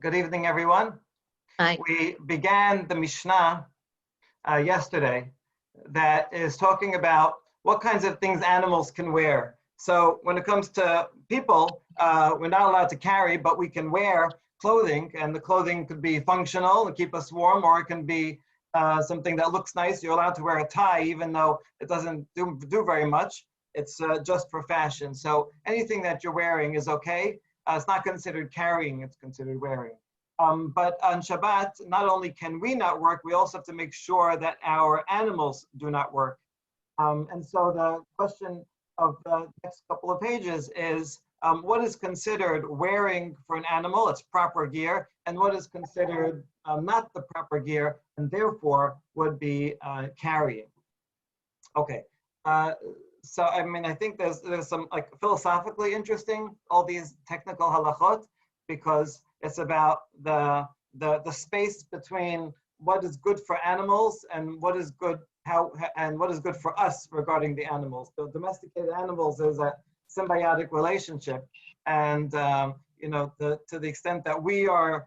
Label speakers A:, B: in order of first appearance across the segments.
A: Good evening, everyone.
B: Hi.
A: We began the Mishnah yesterday that is talking about what kinds of things animals can wear. So when it comes to people, we're not allowed to carry, but we can wear clothing, and the clothing could be functional and keep us warm, or it can be something that looks nice. You're allowed to wear a tie, even though it doesn't do very much. It's just for fashion. So anything that you're wearing is okay. It's not considered carrying, it's considered wearing. But on Shabbat, not only can we not work, we also have to make sure that our animals do not work. And so the question of the next couple of pages is, what is considered wearing for an animal? It's proper gear. And what is considered not the proper gear, and therefore would be carrying. Okay. So I mean, I think there's some like philosophically interesting, all these technical halachot, because it's about the space between what is good for animals and what is good what is good for us regarding the animals. So domesticated animals is a symbiotic relationship, and to the extent that we are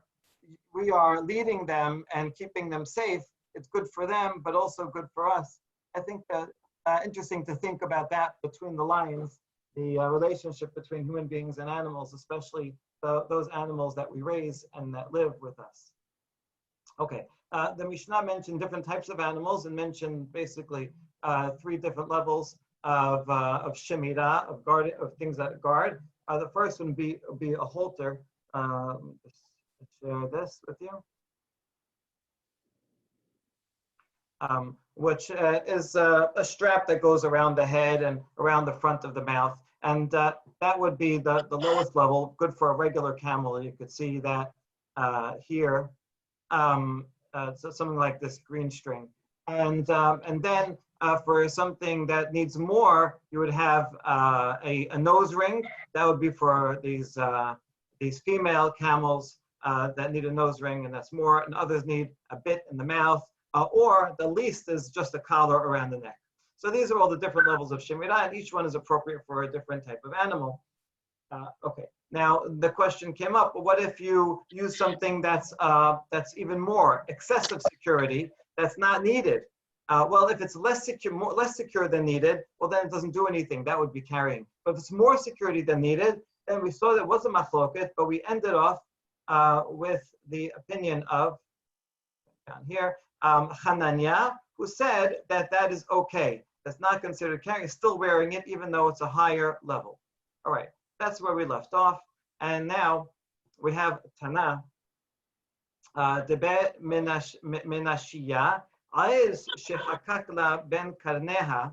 A: leading them and keeping them safe, it's good for them, but also good for us. I think that. Interesting to think about that between the lines, the relationship between human beings and animals, especially those animals that we raise and that live with us. Okay, the Mishnah mentioned different types of animals and mentioned basically 3 different levels of shemirah, of guard, of things that guard. The first one would be a halter. Let's share this with you. Which is a strap that goes around the head and around the front of the mouth. And that would be the lowest level, good for a regular camel. You could see that here, so something like this green string. And then for something that needs more, you would have a nose ring. That would be for these female camels that need a nose ring, and that's more. And others need a bit in the mouth. Or the least is just a collar around the neck. So these are all the different levels of shemirah, and each one is appropriate for a different type of animal. Okay. Now the question came up: well, what if you use something that's even more excessive security that's not needed? Well, if it's less secure than needed, well then it doesn't do anything. That would be carrying. But if it's more security than needed, then we saw that it was a machloket, but we ended off with the opinion of down here. Hananya, who said that is okay. That's not considered carrying, still wearing it, even though it's a higher level. All right, that's where we left off. And now we have Tana. Debe menashia, aiz shechakakla ben karneha,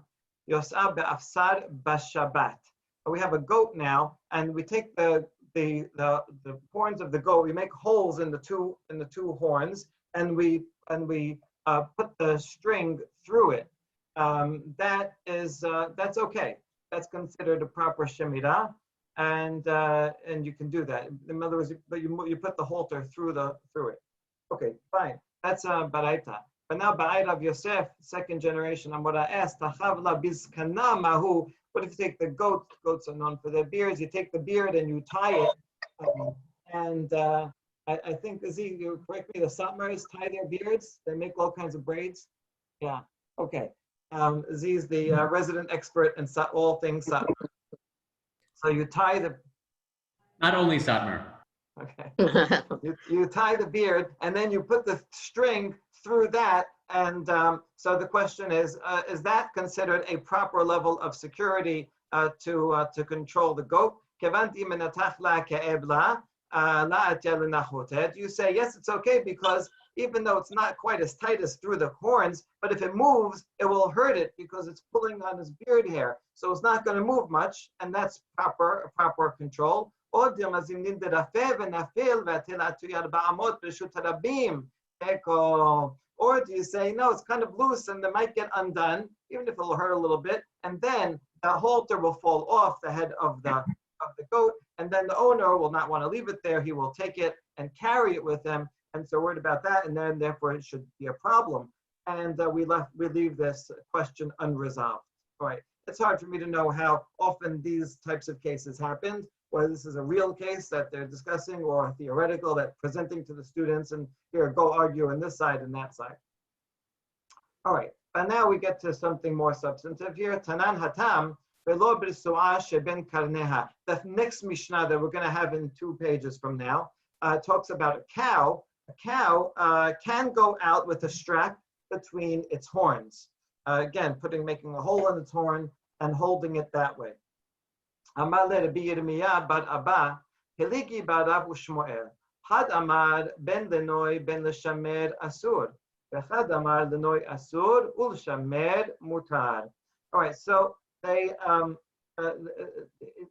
A: yos'a be'afsar b'shabbat. We have a goat now, and we take the horns of the goat, we make holes in the two horns, and we put the string through it. That's okay. That's considered a proper shemirah, and you can do that. In other words, you put the halter through it. Okay, fine. That's baraita. But now ba'ayra of Yosef, second generation, and what I asked, tachavla bizkana mahu. What if you take the goat? Goats are known for their beards. You take the beard and you tie it, I think, you correct me, the Satmars tie their beards. They make all kinds of braids. Yeah, okay. Z's the resident expert in all things Satmar. So you tie the...
C: Not only Satmar.
A: Okay. you tie the beard, and then you put the string through that. And so the question is that considered a proper level of security to control the goat? You say, yes, it's okay, because even though it's not quite as tight as through the horns, but if it moves, it will hurt it because it's pulling on his beard hair. So it's not going to move much, and that's proper control. Or do you say, no, it's kind of loose and it might get undone, even if it'll hurt a little bit, and then the halter will fall off the head of the goat, and then the owner will not want to leave it there. He will take it and carry it with him, and so worried about that, and then therefore it should be a problem. And we leave this question unresolved. All right, it's hard for me to know how often these types of cases happened, whether this is a real case that they're discussing or theoretical that presenting to the students and here, go argue on this side and that side. All right, but now we get to something more substantive here. Tanan hatam velo b'su'ah sheben karneha. The next Mishnah that we're going to have in 2 pages from now talks about a cow. A cow can go out with a strap between its horns. Again, making a hole in its horn and holding it that way. Amar le Rabbi Yirmiyah bar Abba, Heligi bar Rav Ushmuel. Had amar ben lenoi ben leshamer asur. V'chad amar lenoi asur ulshamer mutar. All right, so they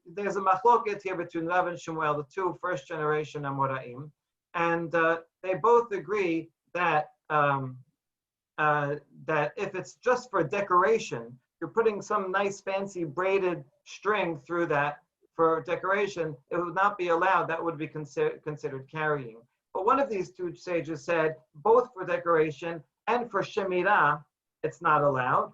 A: there's a machloket here between Rav and Shmuel, the 2 first-generation Amoraim, and they both agree that that if it's just for decoration, you're putting some nice fancy braided string through that for decoration, it would not be allowed. That would be considered carrying. But one of these 2 sages said both for decoration and for shemirah, it's not allowed.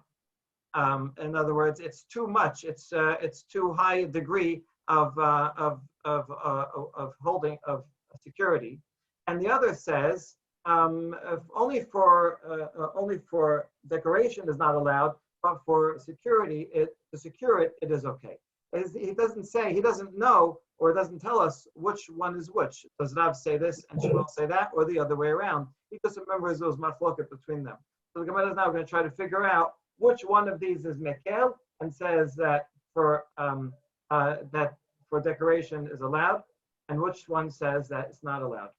A: In other words, it's too much. It's too high a degree of holding of security. And the other says if only for decoration is not allowed, but for security, to secure it, it is okay. He doesn't know or doesn't tell us which one is which. Does Rav say this and Shmuel say that, or the other way around? He just remembers those machloket between them. So the Gemara is now going to try to figure out which one of these is mekel and says that for decoration is allowed, and which one says that it's not allowed.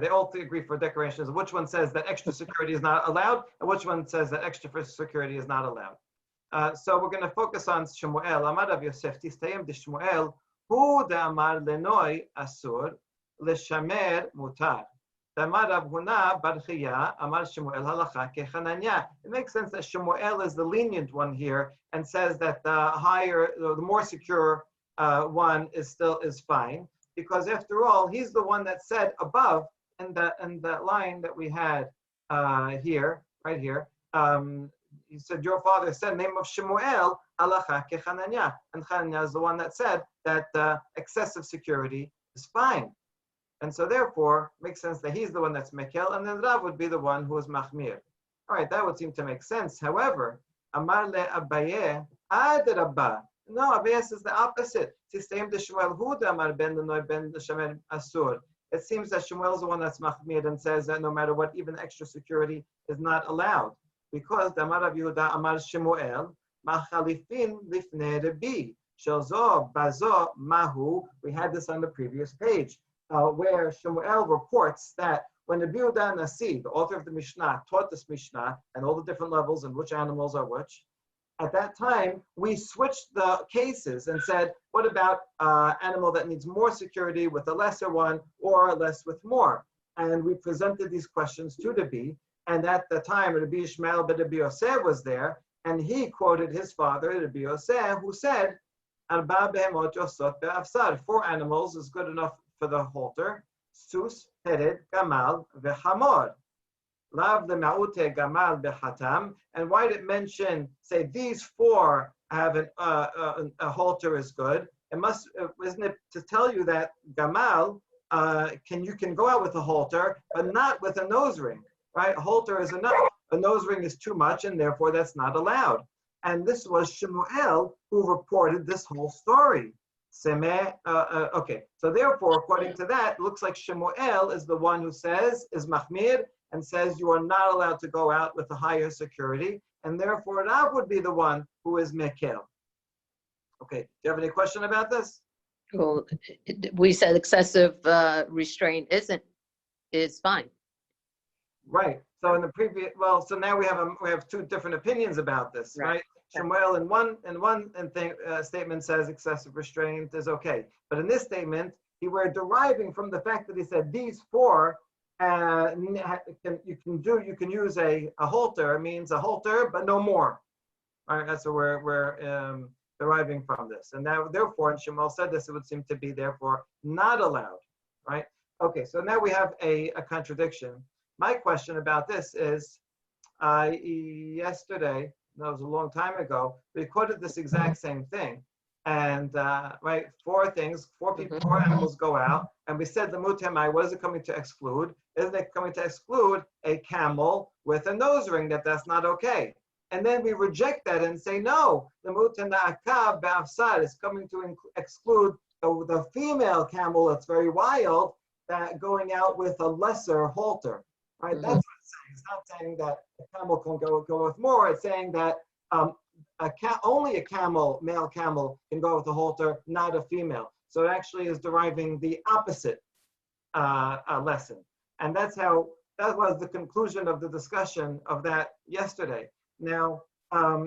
A: They all agree for decorations. Which one says that extra security is not allowed, and which one says that extra security is not allowed? So we're going to focus on Shmuel. Amar Rav Yosef tistayim de Shmuel hu de'amar lenoi asur leshamer mutar. De'amar Rav Huna bar Chiya amar Shmuel halacha kechananya. It makes sense that Shmuel is the lenient one here and says that the more secure one is fine. Because after all, he's the one that said above in that line that we had right here. He said, your father said, name of Shemuel, halacha kechananya. And Chananya is the one that said that excessive security is fine. And so therefore, it makes sense that he's the one that's mekel, and then Rav would be the one who is machmir. All right, that would seem to make sense. However, Amar le Abaye, ad Rabba. No, Abaye says the opposite. It seems that Shmuel is the one that's machmir and says that no matter what, even extra security is not allowed. Because the Amar Rav Yehuda Amar Shmuel, machalifin lifnei Rabbi, shelzo bazo mahu. We had this on the previous page, where Shmuel reports that when the Rabbi Yehuda Nasi, the author of the Mishnah, taught this Mishnah and all the different levels and which animals are which, at that time, we switched the cases and said, what about animal that needs more security with a lesser one or less with more? And we presented these questions to Rabbi, and at the time, Rabbi Ishmael ben Rabbi Yosef was there, and he quoted his father, Rabbi Yosef, who said, 4 animals is good enough for the halter, sus, hered, gamal, v'hamor. Lav the ma'ute gamal behatam. And why did it mention, say, these 4 have a halter is good? Isn't it to tell you that gamal, you can go out with a halter, but not with a nose ring, right? A halter is enough. A nose ring is too much, and therefore that's not allowed. And this was Shmuel who reported this whole story. Okay, so therefore, according to that, it looks like Shmuel is the one who says, is machmir, and says you are not allowed to go out with a higher security, and therefore Rav would be the one who is mekel. Okay, do you have any question about this?
B: Well, we said excessive restraint is fine.
A: Right. So in the previous, so now we have 2 different opinions about this, right? Shmuel in one statement says excessive restraint is okay, but in this statement, we're deriving from the fact that he said these 4. You can use a halter, means a halter, but no more. All right, that's what we're deriving from this. And now, therefore, and Shmuel said this, it would seem to be therefore not allowed, right? Okay, so now we have a contradiction. My question about this is, yesterday that was a long time ago, we quoted this exact same thing. And right, four people, four animals go out, and we said the mutemai, what is it coming to exclude? Isn't it coming to exclude a camel with a nose ring? That's not okay. And then we reject that and say, no, the mutana'aka ba'afsad is coming to exclude the female camel that's very wild, that going out with a lesser halter. Right? That's what it's saying. It's not saying that a camel can go with more. It's saying that only a camel, male camel, can go with a halter, not a female. So it actually is deriving the opposite lesson. And that was the conclusion of the discussion of that yesterday. Now,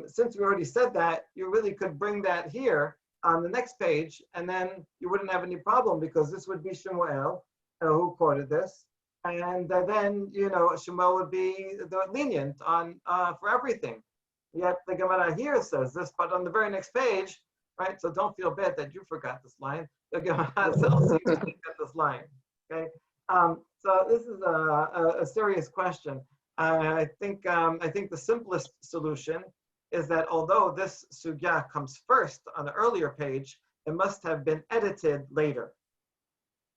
A: since we already said that, you really could bring that here on the next page, and then you wouldn't have any problem, because this would be Shemuel who quoted this. And then, Shemuel would be lenient on for everything. Yet the Gemara here says this, but on the very next page, right? So don't feel bad that you forgot this line. The Gemara tells you to get this line. Okay. So this is a serious question. I think the simplest solution is that although this sugya comes first on the earlier page, it must have been edited later.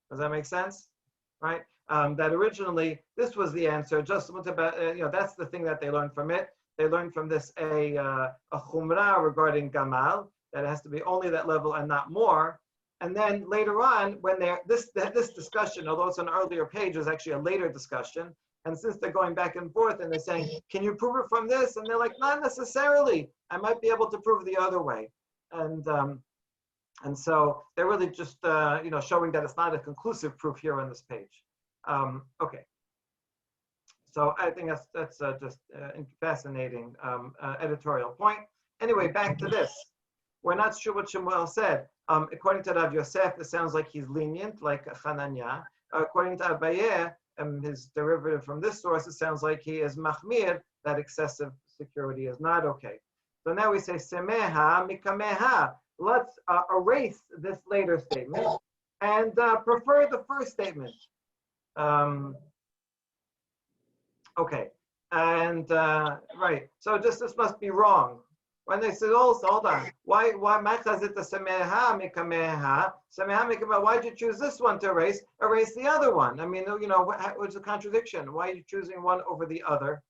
A: Does that make sense? Right? That originally this was the answer. Just about that's the thing that they learned from it. They learned from this a chumrah regarding gamal, that it has to be only that level and not more. And then later on, when this discussion, although it's an earlier page, is actually a later discussion. And since they're going back and forth and they're saying, can you prove it from this? And they're like, not necessarily. I might be able to prove the other way. And so they're really just showing that it's not a conclusive proof here on this page. Okay. So I think that's just a fascinating editorial point. Anyway, back to this. We're not sure what Shemuel said. According to Rav Yosef, it sounds like he's lenient, like Hananya. According to Abaye, his derivative from this source, it sounds like he is machmir, that excessive security is not okay. So now we say semeha mikameha. Let's erase this later statement and prefer the first statement. Okay, and right. So this must be wrong. When they said, oh, so hold on, why machazit the semeha mikameha? Semeha mikameha. Why'd you choose this one to erase? Erase the other one. I mean, what's the contradiction? Why are you choosing one over the other?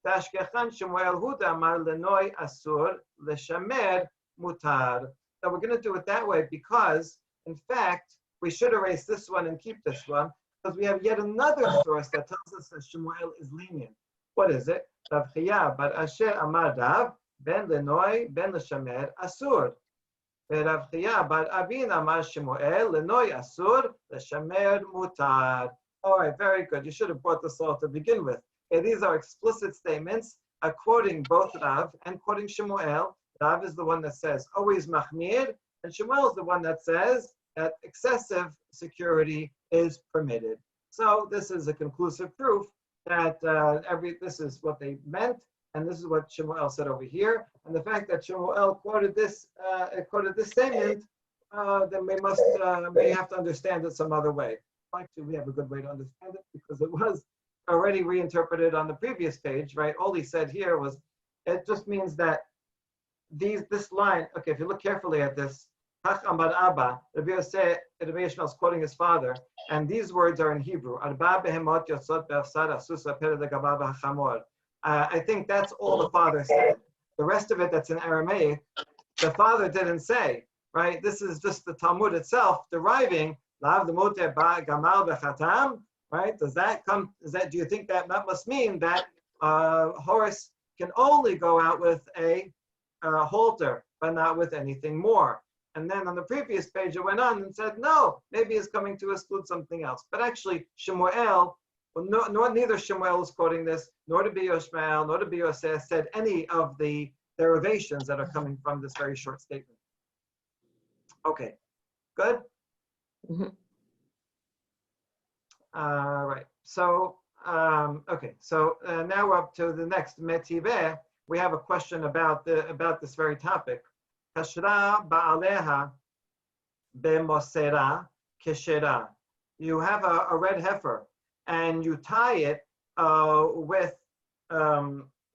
A: Tashkechan Shemuel Huda Amar Lenoi Asur Leshamer Mutar. So we're going to do it that way because, in fact, we should erase this one and keep this one, because we have yet another source that tells us that Shemuel is lenient. What is it? Rav Chiya bar Asher Amar Rav Ben Lenoi Ben Leshamer Asur. Rav Chiya bar Avin Amar Shemuel Lenoi Asur Leshamer Mutar. All right, very good. You should have brought this all to begin with. Okay, these are explicit statements quoting both Rav and quoting Shemuel. Rav is the one that says always machmir, and Shemuel is the one that says that excessive security is permitted. So this is a conclusive proof that this is what they meant, and this is what Shemuel said over here. And the fact that Shemuel quoted this statement, then we have to understand it some other way. Actually, we have a good way to understand it because it was already reinterpreted on the previous page, right? All he said here was, it just means that this line, okay, if you look carefully at this, Hach Amar Abba, Rabbi Yosef is quoting his father, and these words are in Hebrew. I think that's all the father said. The rest of it that's in Aramaic, the father didn't say, right? This is just the Talmud itself deriving, right? Do you think that must mean that a horse can only go out with a halter, but not with anything more? And then on the previous page, it went on and said, no, maybe it's coming to exclude something else. But actually, Shemuel, neither Shemuel is quoting this, nor to be Yoshmael, nor to be Yosef said any of the derivations that are coming from this very short statement. Okay, good?
B: Mm-hmm.
A: Right. So, okay. So now we're up to the next metiveh. We have a question about this very topic. Kashra ba'aleha b'mosera keshera. You have a red heifer, and you tie it with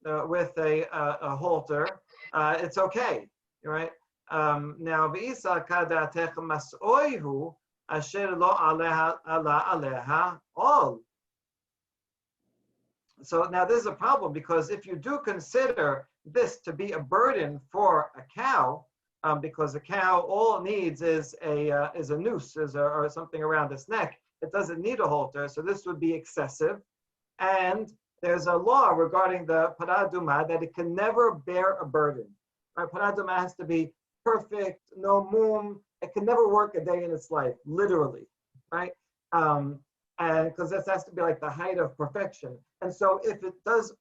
A: with a halter, it's okay, right? Now, v'isa kadatech mas'oihu asher lo aleha ala aleha all. So now this is a problem, because if you do consider this to be a burden for a cow, because a cow all it needs is a noose, or something around its neck. It doesn't need a halter, so this would be excessive. And there's a law regarding the paraduma that it can never bear a burden. Right? Paraduma has to be perfect, no mum. It can never work a day in its life, literally, right? And because this has to be like the height of perfection. And so if it does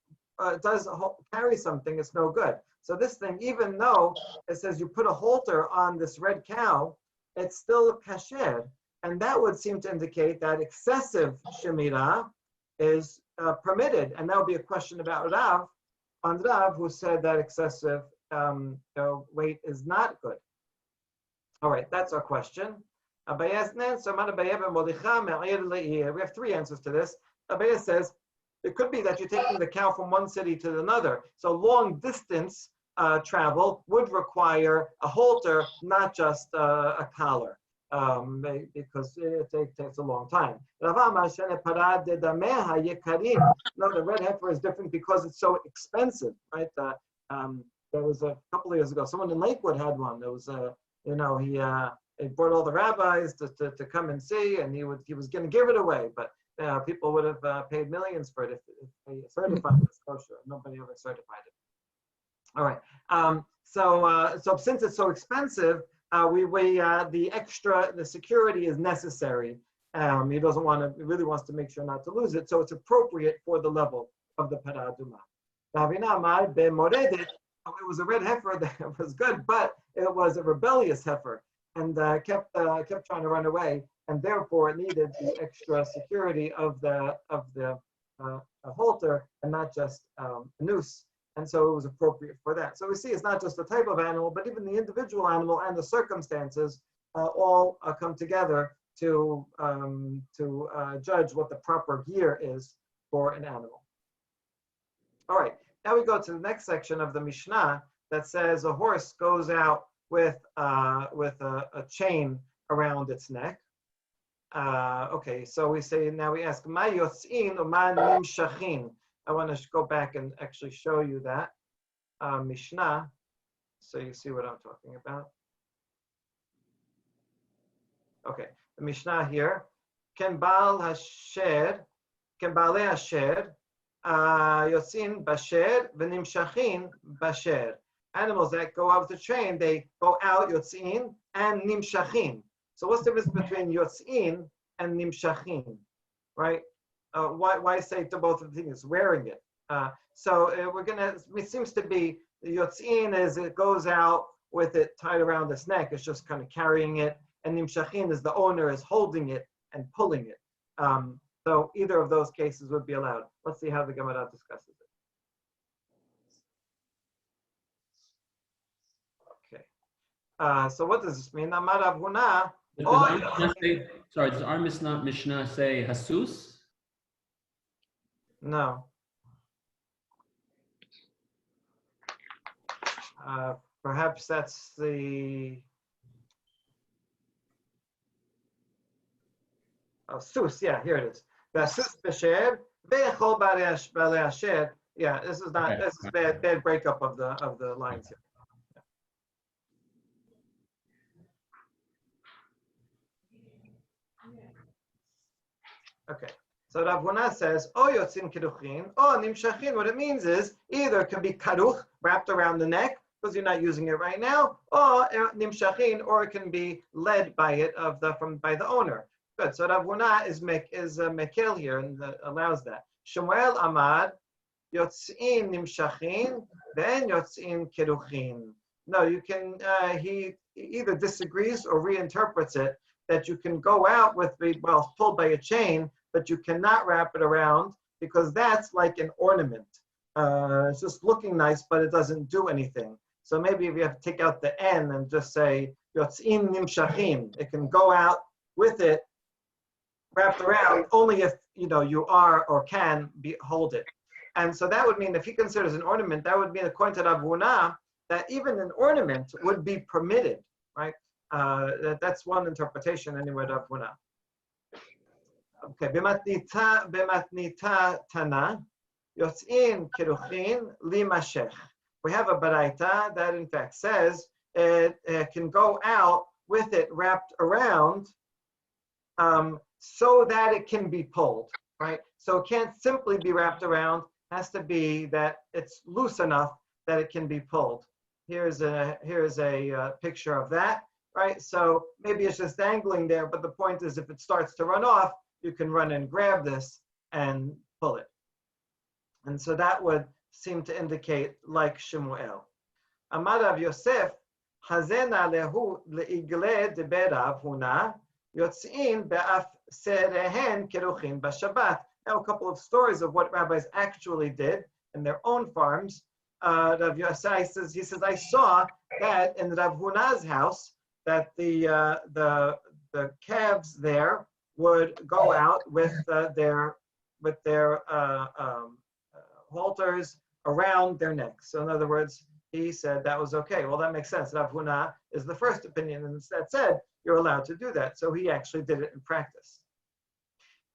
A: carry something, it's no good. So this thing, even though it says you put a halter on this red cow, it's still kasher. And that would seem to indicate that excessive shemirah is permitted. And that would be a question about Rav, who said that excessive weight is not good. All right, that's our question. We have three answers to this. Abaye says, it could be that you're taking the cow from one city to another. So long distance travel would require a halter, not just a collar, because it takes a long time. No, the red heifer is different because it's so expensive, right? There was a couple of years ago, someone in Lakewood had one. There was he brought all the rabbis to come and see, and he was going to give it away, but people would have paid millions for it if they certified it as kosher. Nobody ever certified it. All right. So since it's so expensive, the security is necessary. He really wants to make sure not to lose it. So it's appropriate for the level of the paraduma. It was a red heifer that was good, but it was a rebellious heifer, and kept trying to run away, and therefore it needed the extra security of the halter and not just a noose. And so it was appropriate for that. So we see it's not just the type of animal, but even the individual animal and the circumstances all come together to judge what the proper gear is for an animal. All right, now we go to the next section of the Mishnah that says a horse goes out with a chain around its neck. Okay, so we ask, Ma yotzin u'ma nimshachin. I want to go back and actually show you that Mishnah, so you see what I'm talking about. Okay, the Mishnah here. Ken ba'alei hasher yotzin basher v'nimshachin basher. Animals that go out with the chain, they go out yotzin and nimshachin. So what's the difference between yotzin and nimshachin, right? Why say to both of the things? Wearing it. It seems to be the yotzin is it goes out with it tied around its neck. It's just kind of carrying it. And nimshachin is the owner is holding it and pulling it. So either of those cases would be allowed. Let's see how the Gemara discusses it. Okay. So what does this mean? Amar Rav Huna.
C: Does our Mishnah say hasus?
A: No. Perhaps that's the sus. Yeah, here it is. Sus b'sher ve'echol b'alei asher. Yeah, this is not. This is bad breakup of the lines here. Okay. So Rav Huna says, "O yotzin keduchin, o nimshachin." What it means is either it can be karuch, wrapped around the neck, because you're not using it right now, or nimshachin, or it can be led by it by the owner. Good. So Rav Huna is mekel here and allows that. Shemuel Amad, yotzin nimshachin, then yotzin keduchin. No, you can. He either disagrees or reinterprets it that you can go out pulled by a chain, but you cannot wrap it around because that's like an ornament. It's just looking nice, but it doesn't do anything. So maybe if you have to take out the N and just say yotzin nimshachim, it can go out with it wrapped around only if you are or can hold it. And so that would mean if he considers an ornament, that would mean according to Rav Huna, that even an ornament would be permitted, right? That's one interpretation anyway, Rav Huna. Okay, b'matnita tana, yotzin kiruchin limashech. We have a baraita that in fact says it can go out with it wrapped around so that it can be pulled, right? So it can't simply be wrapped around, it has to be that it's loose enough that it can be pulled. Here's a picture of that, right? So maybe it's just dangling there, but the point is if it starts to run off, you can run and grab this and pull it. And so that would seem to indicate like Shemuel. Amar Rav Yosef, Hazena lehu leigle de Rav Huna, yotzin be'af serehen keruchin b'Shabbat. Now a couple of stories of what rabbis actually did in their own farms. Rav Yosef says, I saw that in Rav Huna's house, that the calves there would go out with their halters around their necks. So in other words, he said that was okay. Well, that makes sense. Rav Huna is the first opinion, and that said you're allowed to do that. So he actually did it in practice.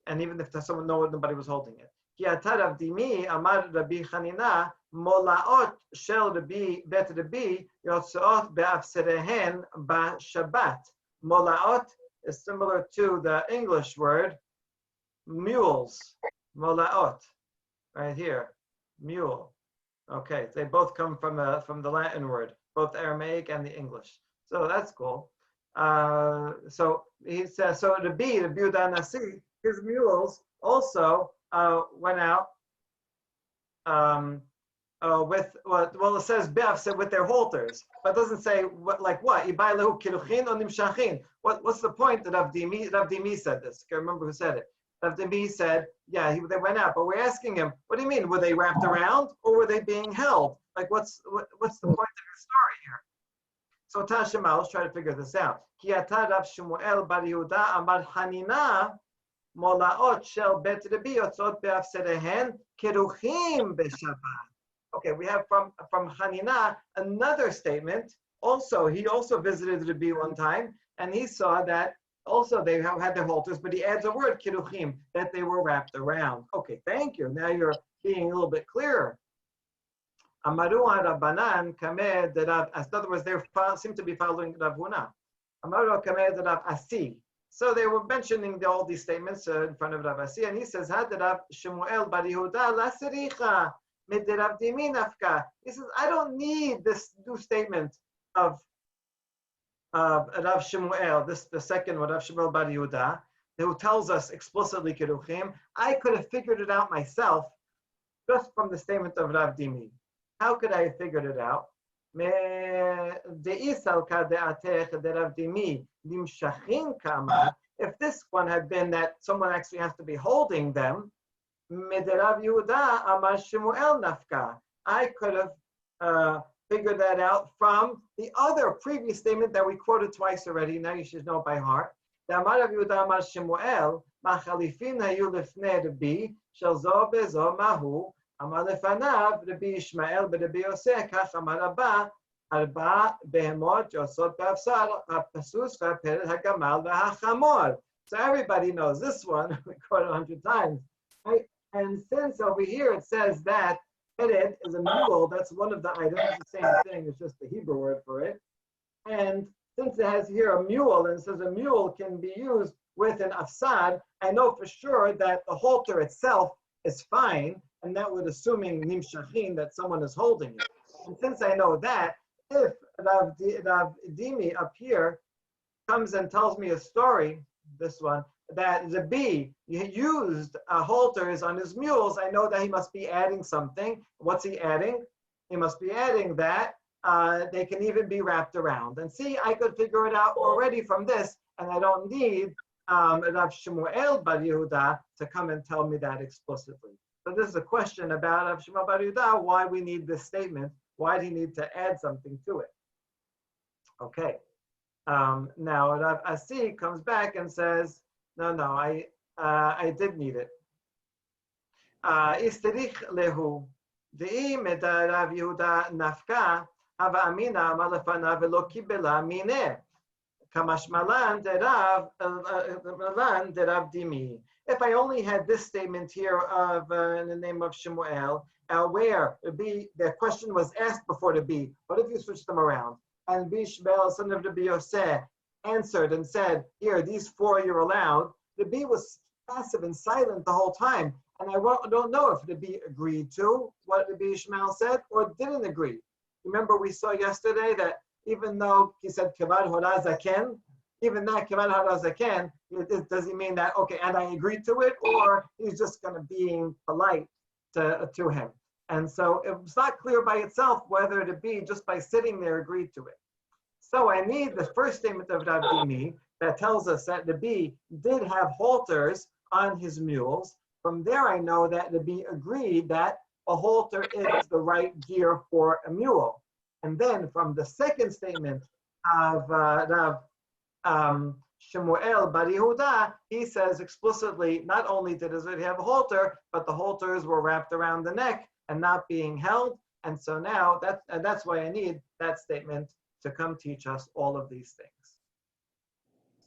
A: And even if someone nobody was holding it. Ki atar Rav Dimi amar Rabbi Chanina molaot shel Rabbi bet Rabbi yotzaot be'afserehen b'Shabbat. Molaot is similar to the English word mules. Molaot, right here, mule. Okay, they both come from the Latin word, both Aramaic and the English. So that's cool. So he says, so Rabbi Yehuda Nasi, his mules also went out with what? Well, it says Be'af said with their halters, but it doesn't say what. Ibai lehu kiruchin or nimshachin. What's the point that Rav Dimi said this? I can't remember who said it. Rav Dimi said, yeah, they went out, but we're asking him, what do you mean? Were they wrapped around or were they being held? Like, what's the point of your story here? So Tashema, let's try to figure this out. Ki ata Rav Shmuel bar Yehuda amar Hanina molaot shel bet Rabbi yotzot be'afserehen keruchim b'Shabbat. Okay, we have from Hanina another statement. Also, he also visited Rabbi one time, and he saw that also they had their halters, but he adds a word, kiruchim, that they were wrapped around. Okay, thank you. Now you're being a little bit clearer. Amaru Rabbanan kameh derav. In other words, they seem to be following Rav Huna. Amaru kameh derav Asi. So they were mentioning all these statements in front of Rav Asi, and he says, "Had Rav Shemuel bar Yehuda la sericha mid Rav Dimi nafka." He says, "I don't need this new statement of Rav Shemuel, the second one, Rav Shemuel bar Yehuda, who tells us explicitly kiruchim. I could have figured it out myself just from the statement of Rav Dimi. How could I have figured it out? If this one had been that someone actually has to be holding them, I could have figured that out from the other previous statement that we quoted twice already. Now you should know by heart. אמר לפניו רבי ישמעאל ברבי יוסף, כך אמר רבא, 4 בהמות יוצאות באבשר, הפסוס והפרד הגמל והחמור. So everybody knows this one, we quote it 100 times, right? And since over here it says that pered is a mule, that's one of the items, the same thing, it's just the Hebrew word for it. And since it has here a mule, and it says a mule can be used with an afsad, I know for sure that the halter itself is fine, and that would assuming nimshachin, that someone is holding it. And since I know that, if Rav Dimi up here comes and tells me a story, this one, that Rabbi used halters on his mules, I know that he must be adding something. What's he adding? He must be adding that they can even be wrapped around. And see, I could figure it out already from this, and I don't need Rav Shemuel bar Yehuda to come and tell me that explicitly. So this is a question about Rav Shemuel bar Yehuda, why we need this statement. Why do you need to add something to it? Okay. Now Rav Asi comes back and says, no, I did need it. Istirich lehu. Dei medarav Yehuda nafka hava amina malafana velo kibela mineh. Kamashmalan derav dimi. If I only had this statement here of in the name of Shemuel, where the question was asked before the B. What if you switch them around? And Bishbel, son of the Yoseh, answered and said, "Here, these four you're allowed." The B was passive and silent the whole time, and I don't know if the B agreed to what the B Ishmael said or didn't agree. Remember, we saw yesterday that even though he said Kevad Hoda Zaken, even that Kevad Hoda Zaken, does he mean that, okay, and I agreed to it, or he's just going to being polite to him? And so it was not clear by itself whether to be just by sitting there agreed to it. So I need the first statement of Rav Dimi that tells us that the bee did have halters on his mules. From there I know that the bee agreed that a halter is the right gear for a mule. And then from the second statement of Rav Shemuel Bar Yehuda, he says explicitly, not only did it have a halter, but the halters were wrapped around the neck and not being held. And so now that's why I need that statement to come teach us all of these things.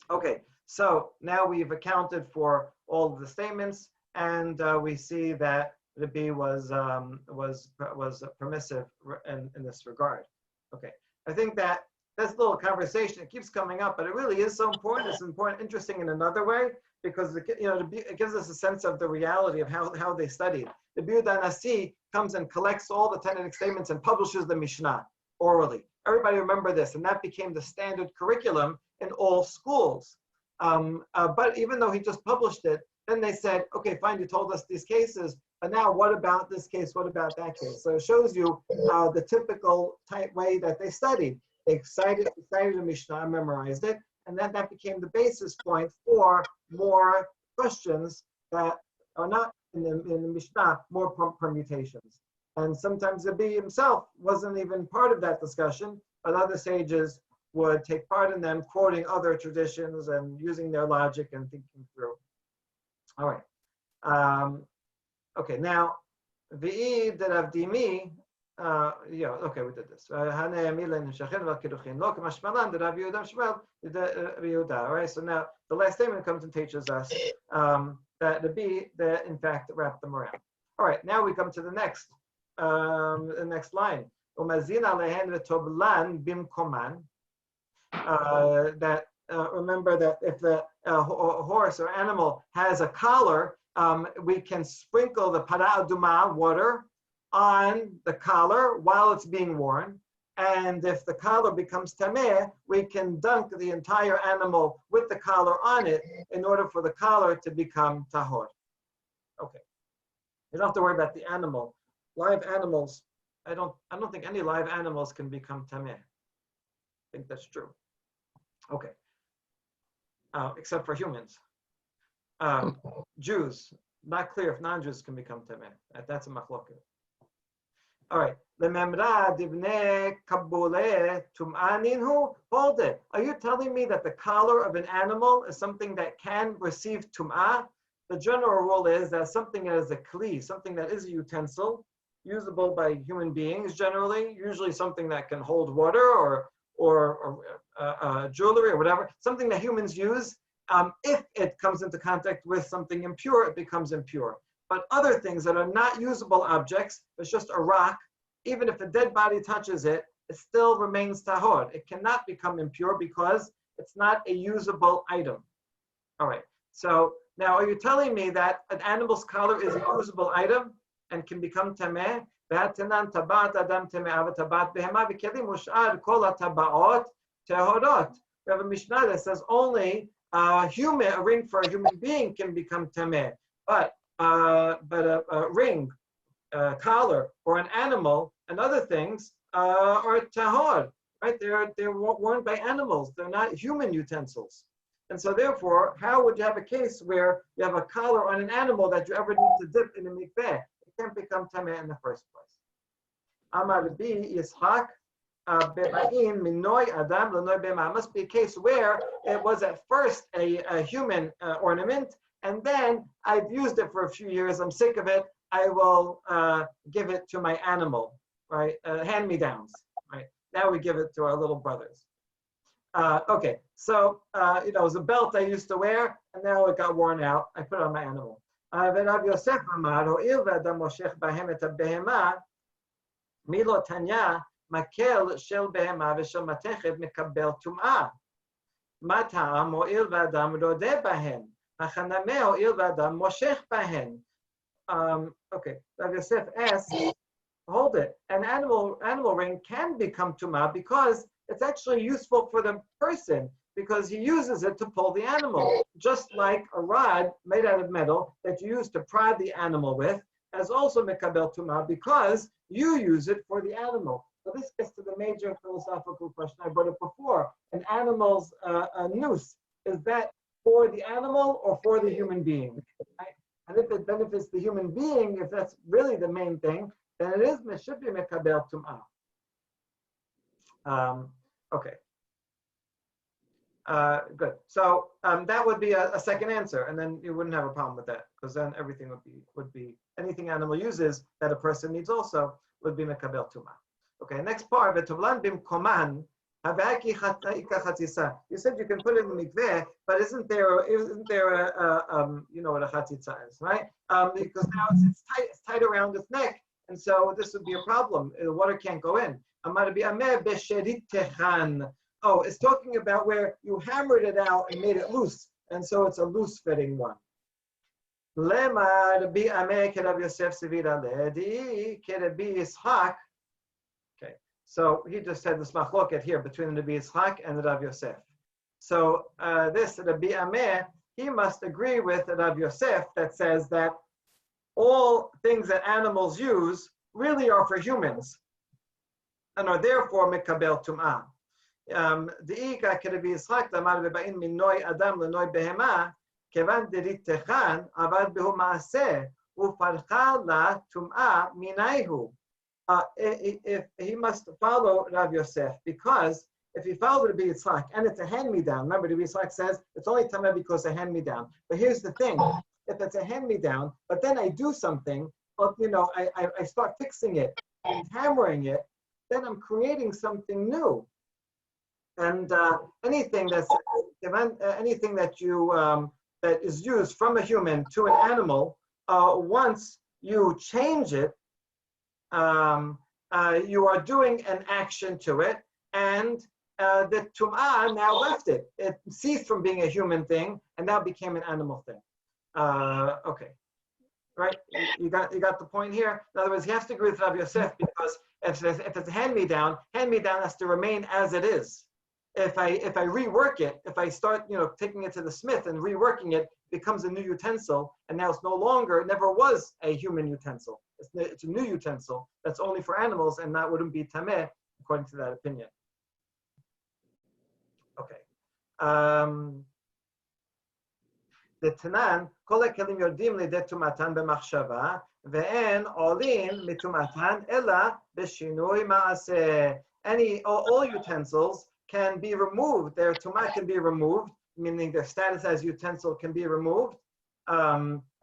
A: Okay, so now we've accounted for all of the statements, and we see that the B was permissive in this regard. Okay, I think that's a little conversation. It keeps coming up, but it really is so important. It's important, interesting in another way, because it gives us a sense of the reality of how they studied. The Yehuda Nasi comes and collects all the Talmudic statements and publishes the Mishnah orally. Everybody remember this, and that became the standard curriculum in all schools. But even though he just published it, then they said, okay, fine, you told us these cases, but now what about this case? What about that case? So it shows you the typical type way that they studied. They cited the Mishnah, memorized it, and then that became the basis point for more questions that are not in the Mishnah, more permutations. And sometimes the Bi himself wasn't even part of that discussion, but other sages would take part in them, quoting other traditions and using their logic and thinking through. All right. Okay, now, V'i derav dimi, okay, we did this. All right, so now the last statement comes and teaches us that the B, that in fact wrap them around. All right, now we come to the next line. That remember that if the horse or animal has a collar, we can sprinkle the para aduma, water, on the collar while it's being worn. And if the collar becomes tameh, we can dunk the entire animal with the collar on it in order for the collar to become tahor. Okay. You don't have to worry about the animal. Live animals, I don't think any live animals can become tameh. I think that's true. Okay. Except for humans. Jews, not clear if non-Jews can become tameh. That's a machloket. All right. Hold it. Are you telling me that the collar of an animal is something that can receive tum'ah? The general rule is that something that is a kli, something that is a utensil, usable by human beings generally, usually something that can hold water or jewelry or whatever, something that humans use, if it comes into contact with something impure, it becomes impure. But other things that are not usable objects, it's just a rock, even if a dead body touches it, it still remains tahor. It cannot become impure because it's not a usable item. All right, so now are you telling me that an animal's collar is a usable item and can become tameh? We have a Mishnah that says only a ring for a human being can become tameh, but a ring, collar, or an animal and other things are tahor, right? They're worn by animals. They're not human utensils. And so therefore, how would you have a case where you have a collar on an animal that you ever need to dip in a mikveh? It can't become tameh in the first place. Amar bi Yitzchak be'ba'in minoi adam l'noi be'ma. Must be a case where it was at first a human ornament, and then I've used it for a few years. I'm sick of it. I will give it to my animal, right? Hand-me-downs, right? Now we give it to our little brothers. Okay, so it was a belt I used to wear, and now it got worn out. I put it on my animal. ורב יוסף אמר, הואיל ואדם מושך בהם את הבהמה, מילו תניא, מקל של בהמה ושל מתכת מקבל טומאה. מה טעם הואיל ואדם רודה בהן? החנמה הואיל ואדם מושך בהן. Okay, Rav Yosef asks, hold it, an animal ring can become tumah because it's actually useful for the person, because he uses it to pull the animal, just like a rod made out of metal that you use to prod the animal with, as also mekabel tumah, because you use it for the animal. So this gets to the major philosophical question I brought up before. An animal's noose, is that for the animal or for the human being? Right? And if it benefits the human being, if that's really the main thing, then it should be mekabel tumah. Okay. Good. So that would be a second answer, and then you wouldn't have a problem with that, because then everything would be anything animal uses that a person needs also would be mekabel tumah. Okay. Next part, v'tovlan bimkoman havaki chatzitza. You said you can put it in the mikveh, but isn't there a you know what a chatzitza is, right? Because now it's tight around its neck, and so this would be a problem. The water can't go in. Amar bi'ameh b'sheritechan. Oh, it's talking about where you hammered it out and made it loose, and so it's a loose fitting one. Lemar bi'ameh kerav Yosef sevira ledi kerabi Yitzchak. Okay, so he just said this machloket here between the Rabbi Yitzchak and the Rav Yosef. So this Rabbi Ameh, he must agree with the Rav Yosef that says that all things that animals use really are for humans and are therefore mikabel tum'ah. De'ika k'Rabbi Yitzchak lamar v'ba'in min noi adam l'noi behema kevan deritechan avad behu ma'aseh ufarcha la tum'ah minayhu. If he must follow Rav Yosef, because if he followed Rabbi Yitzchak and it's a hand-me-down, remember Rabbi Yitzchak says it's only tameh because it's a hand-me-down. But here's the thing: if it's a hand-me-down, but then I do something, I start fixing it and hammering it, then I'm creating something new. And anything that is used from a human to an animal, once you change it, you are doing an action to it, and the tum'ah now left it. It ceased from being a human thing and now became an animal thing. Okay, right? You got the point here. In other words, he has to agree with Rav Yosef, because if it's a hand-me-down has to remain as it is. If I rework it, if I start taking it to the smith and reworking it, becomes a new utensil, and now it's no longer, it never was a human utensil. It's a new utensil that's only for animals, and that wouldn't be tameh according to that opinion. Okay. The Tanan, kol hakelim yordim lidet tumatan b'machshava, ve'en olin mitumatan ela b'shinui ma'aseh. All utensils can be removed. Their tumah can be removed, meaning their status as utensil can be removed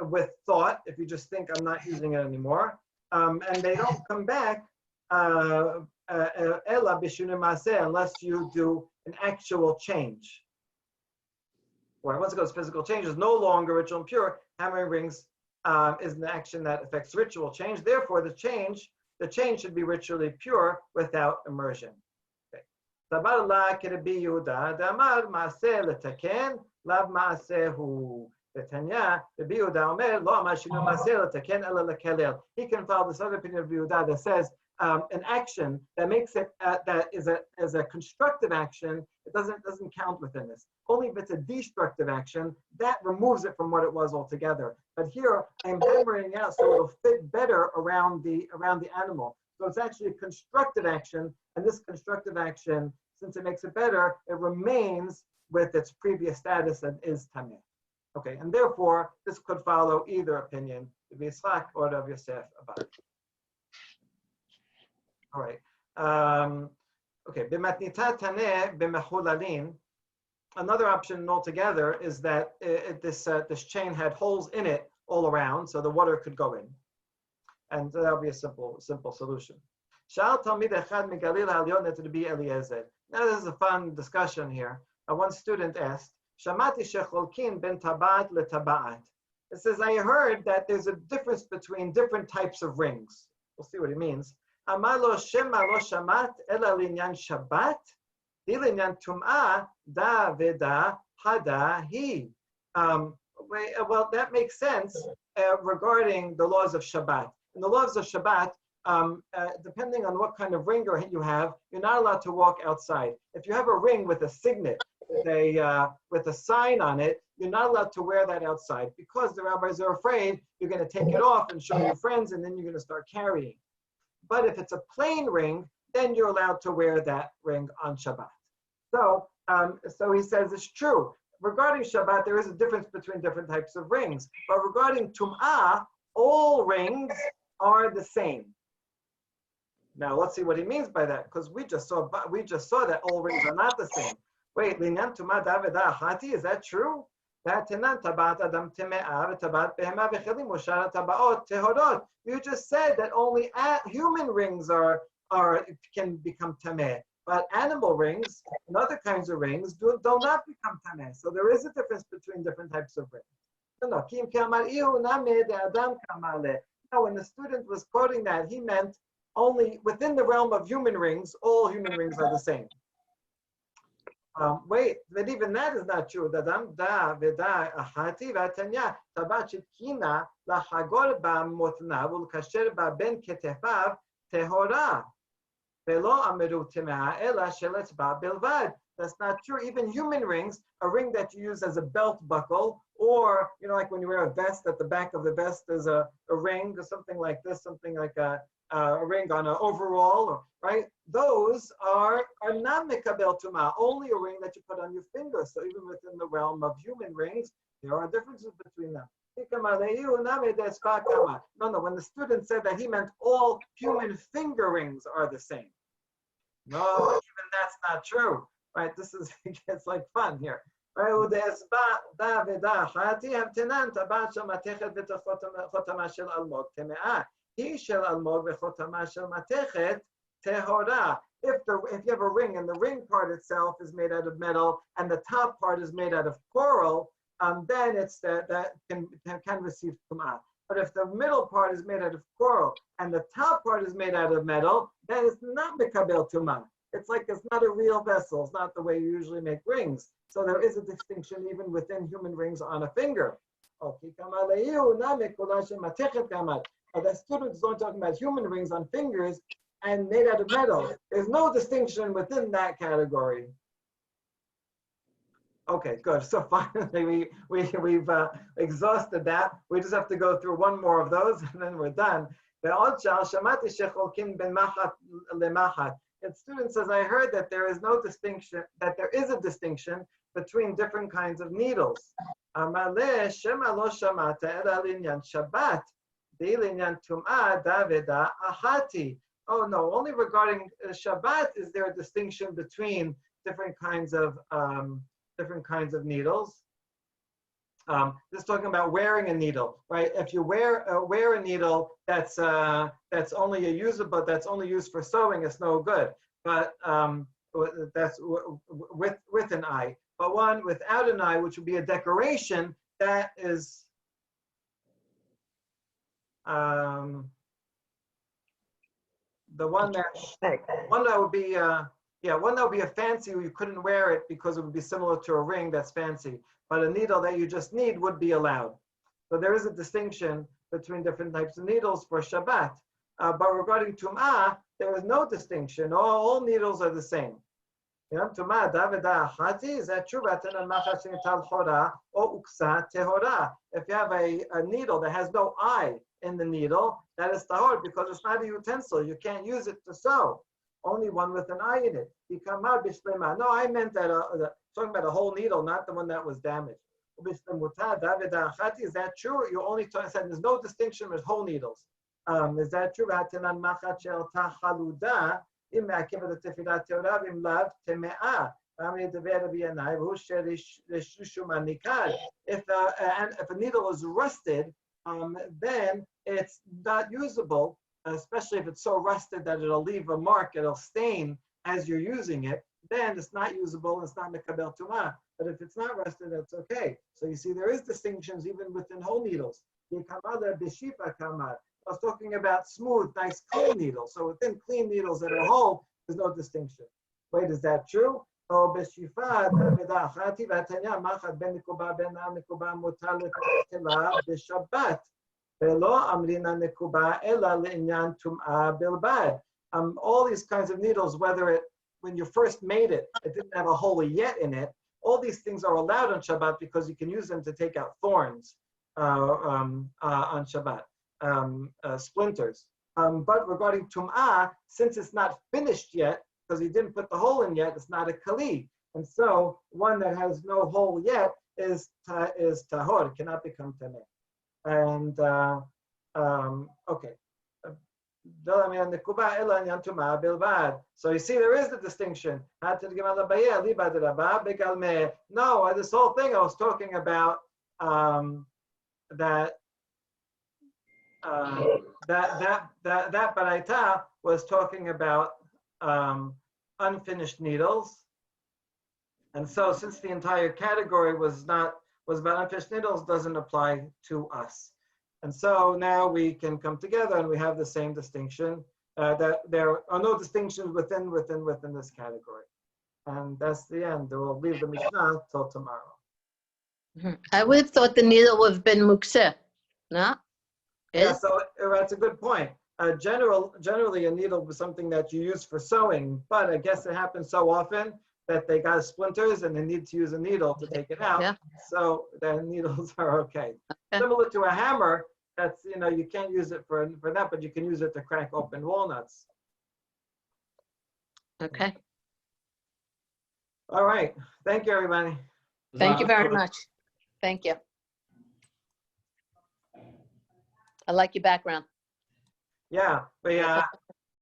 A: with thought. If you just think I'm not using it anymore, and they don't come back ela b'shinui ma'aseh unless you do an actual change. Or once it goes physical change, is no longer ritual and pure. Hammering rings is an action that affects ritual change. Therefore, the change should be ritually pure without immersion. Okay. He can follow this other opinion of Yehuda that says an action that makes it that is a constructive action, it doesn't count within this. Only if it's a destructive action, that removes it from what it was altogether. But here I'm hammering out so it'll fit better around the animal. So it's actually a constructive action, and this constructive action, since it makes it better, it remains with its previous status and is tameh. Okay, and therefore this could follow either opinion, Rabbi Yitzchak or Rav Yosef about it. All right. Okay. B'matnita taneh b'mechulalin. Another option altogether is that this chain had holes in it all around, so the water could go in. And that'll be a simple solution. Sha'al Talmid Echad Megalil Ha'alyon et Rabbi Eliezer. Now this is a fun discussion here. One student asked, Shamati shecholkin ben tabat letabat. It says, I heard that there's a difference between different types of rings. We'll see what he means. Amar lo shema lo shamat ela linyan Shabbat, di linyan tum'ah da veda hada hi. Well, that makes sense regarding the laws of Shabbat. In the laws of Shabbat, depending on what kind of ring you have, you're not allowed to walk outside. If you have a ring with a signet, with a sign on it, you're not allowed to wear that outside because the rabbis are afraid you're going to take it off and show your friends, and then you're going to start carrying. But if it's a plain ring, then you're allowed to wear that ring on Shabbat. So he says it's true. Regarding Shabbat, there is a difference between different types of rings. But regarding Tum'ah, all rings are the same. Now let's see what he means by that, because we just saw that all rings are not the same. Wait, linyan Tum'ah da veda hati, is that true? You just said that only human rings can become tameh, but animal rings and other kinds of rings do not become tameh. So there is a difference between different types of rings. Now, when the student was quoting that, he meant only within the realm of human rings, all human rings are the same. Wait, but even that is not true. That's not true. Even human rings, a ring that you use as a belt buckle, or like when you wear a vest, at the back of the vest is a ring or something like this, something like a ring on an overall, right? Those are not mekabel tumah, only a ring that you put on your finger. So even within the realm of human rings, there are differences between them. No, when the student said that, he meant all human finger rings are the same. No, even that's not true, right? This is, it's like fun here. If you have a ring and the ring part itself is made out of metal and the top part is made out of coral, then it's that can receive tum'ah. But if the middle part is made out of coral and the top part is made out of metal, then it's not mekabel tum'ah. It's like it's not a real vessel. It's not the way you usually make rings. So there is a distinction even within human rings on a finger. The student is only talking about human rings on fingers and made out of metal. There's no distinction within that category. Okay, good. So finally, we've exhausted that. We just have to go through one more of those, and then we're done. The student says, I heard that there is no distinction, that there is a distinction between different kinds of needles. Shabbat. Oh no, only regarding Shabbat is there a distinction between different kinds of needles. This is talking about wearing a needle, right? If you wear a needle that's only that's only used for sewing, it's no good. But that's with an eye. But one without an eye, which would be a decoration, that is the one that would be a fancy, you couldn't wear it because it would be similar to a ring that's fancy, but a needle that you just need would be allowed. So there is a distinction between different types of needles for Shabbat. But regarding Tum'ah, there is no distinction. All needles are the same. Is that true? If you have a needle that has no eye in the needle, that is tahor because it's not a utensil. You can't use it to sew. Only one with an eye in it. No, I meant that talking about a whole needle, not the one that was damaged. Is that true? You only said there's no distinction with whole needles. Is that true? If a needle is rusted, then it's not usable, especially if it's so rusted that it'll leave a mark, it'll stain as you're using it, then it's not usable and it's not mekabel tumah. But if it's not rusted, that's okay. So you see, there is distinctions even within whole needles. I was talking about smooth, nice, clean needles. So within clean needles that are whole, there's no distinction. Wait, is that true? Oh, בשאיפה, אחתי והתניא, מחט בין נקובה בין הנקובה מותר לתחילה בשבת, ולא אמרינן נקובה אלא לעניין טומאה בלבד. All these kinds of needles, when you first made it, it didn't have a hole yet in it. All these things are allowed on Shabbat because you can use them to take out thorns on Shabbat, splinters. But regarding Tum'ah, since it's not finished yet, because he didn't put the hole in yet, it's not a kali. And so one that has no hole yet is tahor, it cannot become tameh. And okay. So you see, there is the distinction. No, this whole thing I was talking about that baraita was talking about unfinished needles, and so since the entire category was about unfinished needles, doesn't apply to us. And so now we can come together and we have the same distinction, that there are no distinctions within this category. And that's the end. We'll leave the Mishnah till tomorrow.
B: I would have thought the needle would have been mukseh, no?
A: Yeah, so that's a good point. Generally, a needle was something that you use for sewing, but I guess it happens so often that they got splinters and they need to use a needle to take it out.
B: Yeah.
A: So the needles are okay. Similar to a hammer, that's, you can't use it for that, but you can use it to crack open walnuts.
B: Okay.
A: All right. Thank you, everybody.
B: Thank you very much. Thank you. I like your background.
A: Yeah,